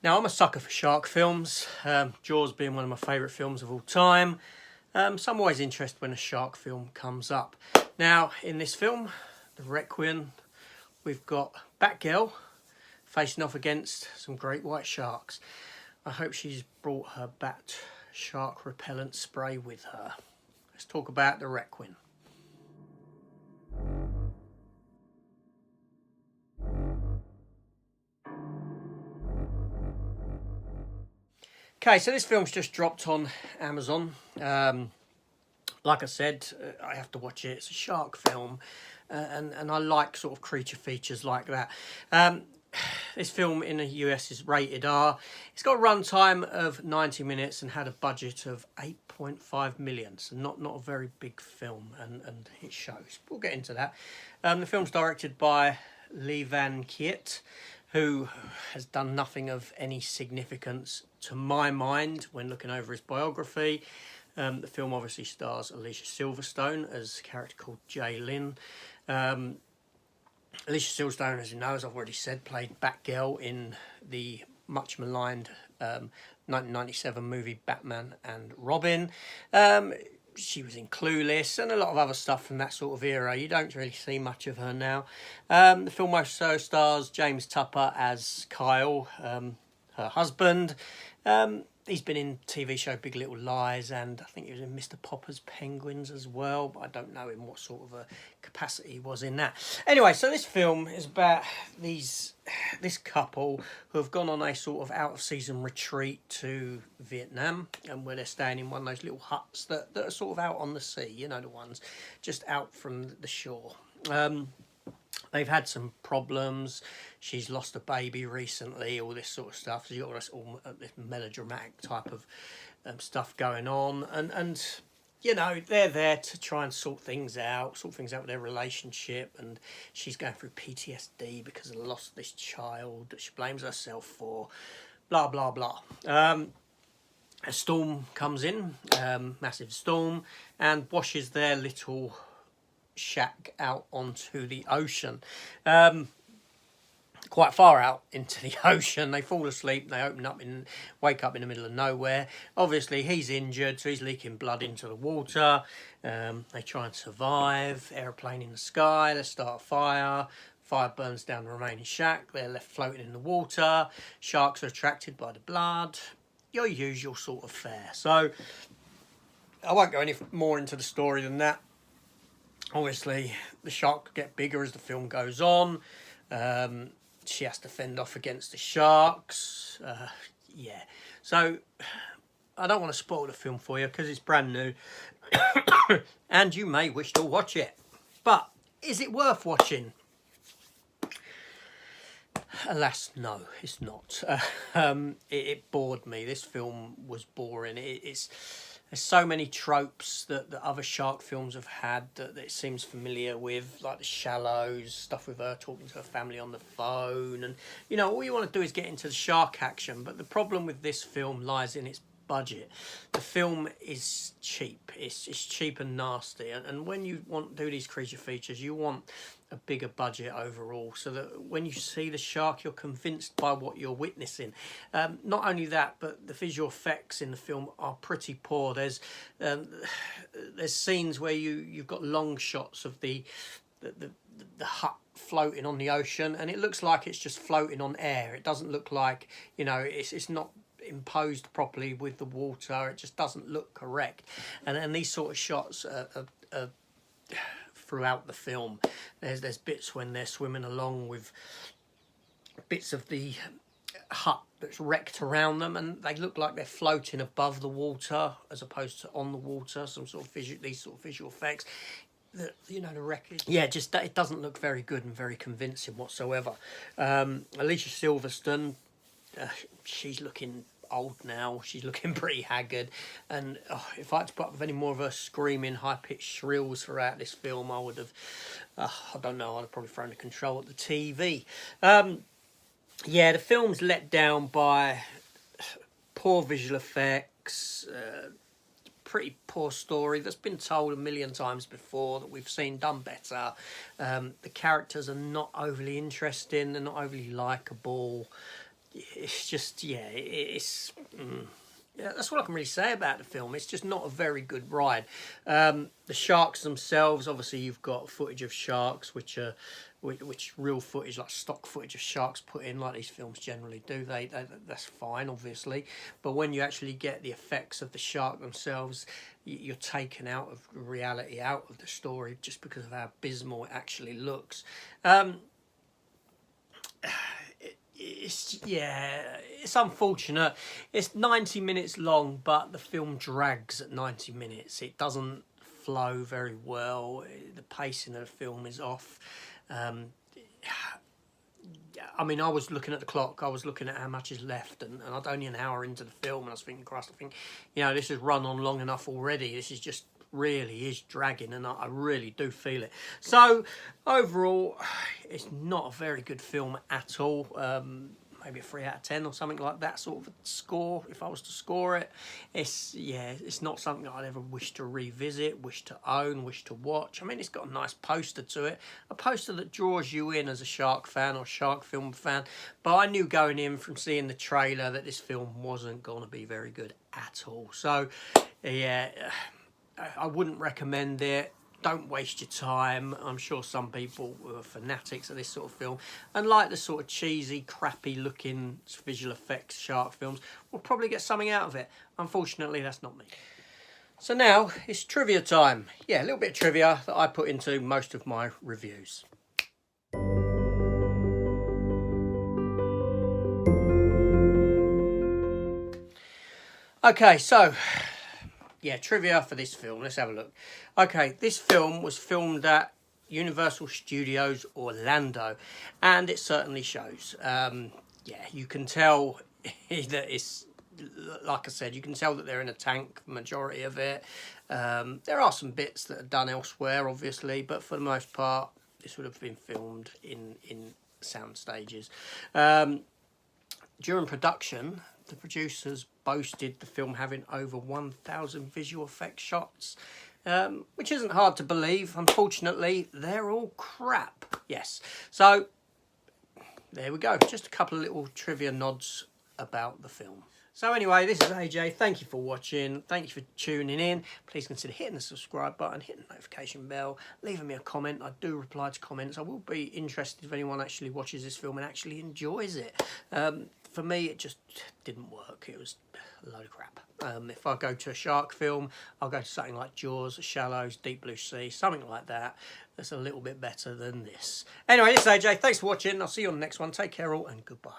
Now, I'm a sucker for shark films, Jaws being one of my favourite films of all time. So I'm always interested when a shark film comes up. Now, in this film, the REQUIN, we've got Batgirl facing off against some great white sharks. I hope she's brought her bat shark repellent spray with her. Let's talk about the REQUIN. Okay, so this film's just dropped on Amazon. Like I said, I have to watch it. It's a shark film, and I like sort of creature features like that. This film in the US is rated R. It's got a runtime of 90 minutes and had a budget of 8.5 million. So not a very big film, and it shows. We'll get into that. The film's directed by Lee Van Kiet, who has done nothing of any significance to my mind when looking over his biography. The film obviously stars Alicia Silverstone as a character called Jay Lynn. Alicia Silverstone, as you know, as I've already said, played Batgirl in the much maligned 1997 movie Batman and Robin. She was in Clueless and a lot of other stuff from that sort of era. You don't really see much of her now. The film also stars James Tupper as Kyle, her husband. He's been in TV show Big Little Lies, and I think he was in Mr. Popper's Penguins as well, but I don't know in what sort of a capacity he was in that. Anyway, so this film is about this couple who have gone on a sort of out-of-season retreat to Vietnam, and where they're staying in one of those little huts that are sort of out on the sea, you know, the ones just out from the shore. They've had some problems. She's lost a baby recently, all this sort of stuff. So you've got this melodramatic type of stuff going on. And, you know, they're there to try and sort things out with their relationship. And she's going through PTSD because of the loss of this child that she blames herself for. Blah, blah, blah. A storm comes in, massive storm, and washes their little shack out onto the ocean, quite far out into the ocean. They fall asleep, they wake up in the middle of nowhere. Obviously he's injured, so he's leaking blood into the water. They try and survive. Aeroplane in the sky, they start a fire burns down the remaining shack. They're left floating in the water. Sharks are attracted by the blood, your usual sort of fare. So I won't go any more into the story than that. Obviously, the shark get bigger as the film goes on. She has to fend off against the sharks. Yeah. So, I don't want to spoil the film for you because it's brand new. And you may wish to watch it. But, is it worth watching? Alas, no, it's not. It bored me. This film was boring. There's so many tropes that other shark films have had that it seems familiar with, like The Shallows, stuff with her talking to her family on the phone. And, you know, all you want to do is get into the shark action. But the problem with this film lies in its budget. The film is cheap. It's cheap and nasty. And when you want to do these creature features, you want a bigger budget overall, so that when you see the shark, you're convinced by what you're witnessing. Not only that, but the visual effects in the film are pretty poor. There's scenes where you've got long shots of the hut floating on the ocean, and it looks like it's just floating on air. It doesn't look like, you know, it's not imposed properly with the water. It just doesn't look correct. And these sort of shots are throughout the film. There's bits when they're swimming along with bits of the hut that's wrecked around them, and they look like they're floating above the water as opposed to on the water. Some sort of these sort of visual effects. You know, the wreckage. Yeah, it doesn't look very good and very convincing whatsoever. Alicia Silverstone, she's looking old now. She's looking pretty haggard, and if I had to put up with any more of her screaming high-pitched shrills throughout this film, I would have I don't know, I'd have probably thrown the control at the TV. Yeah, the film's let down by poor visual effects, pretty poor story that's been told a million times before, that we've seen done better. The characters are not overly interesting, they're not overly likeable. it's just, yeah, it's... Yeah, that's what I can really say about the film. It's just not a very good ride. The sharks themselves, obviously, you've got footage of sharks, which real footage, like stock footage of sharks put in, like these films generally do. That's fine, obviously. But when you actually get the effects of the shark themselves, you're taken out of reality, out of the story, just because of how abysmal it actually looks. It's unfortunate. It's 90 minutes long, but the film drags at 90 minutes. It doesn't flow very well. The pacing of the film is off. I mean, I was looking at the clock. I was looking at how much is left, and I'm only an hour into the film, and I was thinking, Christ, I think, this has run on long enough already. This is just really is dragging, and I really do feel it. So overall, it's not a very good film at all. Maybe a 3 out of 10 or something like that sort of a score, if I was to score it. It's not something I'd ever wish to revisit, wish to own, wish to watch. I mean, it's got a nice poster to it, a poster that draws you in as a shark fan or shark film fan. But I knew going in from seeing the trailer that this film wasn't going to be very good at all. So yeah, I wouldn't recommend it. Don't waste your time. I'm sure some people who are fanatics of this sort of film and like the sort of cheesy, crappy looking visual effects shark films will probably get something out of it. Unfortunately, that's not me. So now it's trivia time. Yeah, a little bit of trivia that I put into most of my reviews. Okay, so yeah, trivia for this film. Let's have a look. Okay, this film was filmed at Universal Studios Orlando, and it certainly shows. Yeah, you can tell that it's, like I said, you can tell that they're in a tank, the majority of it. There are some bits that are done elsewhere, obviously, but for the most part, this would have been filmed in sound stages. During production, the producers boasted the film having over 1,000 visual effects shots, which isn't hard to believe. Unfortunately, they're all crap. Yes. So, there we go. Just a couple of little trivia nods about the film. So anyway, this is AJ. Thank you for watching. Thank you for tuning in. Please consider hitting the subscribe button, hitting the notification bell, leaving me a comment. I do reply to comments. I will be interested if anyone actually watches this film and actually enjoys it. For me, it just didn't work. It was a load of crap. If I go to a shark film, I'll go to something like Jaws, Shallows, Deep Blue Sea, something like that. That's a little bit better than this. Anyway, this is AJ. Thanks for watching. I'll see you on the next one. Take care all, and goodbye.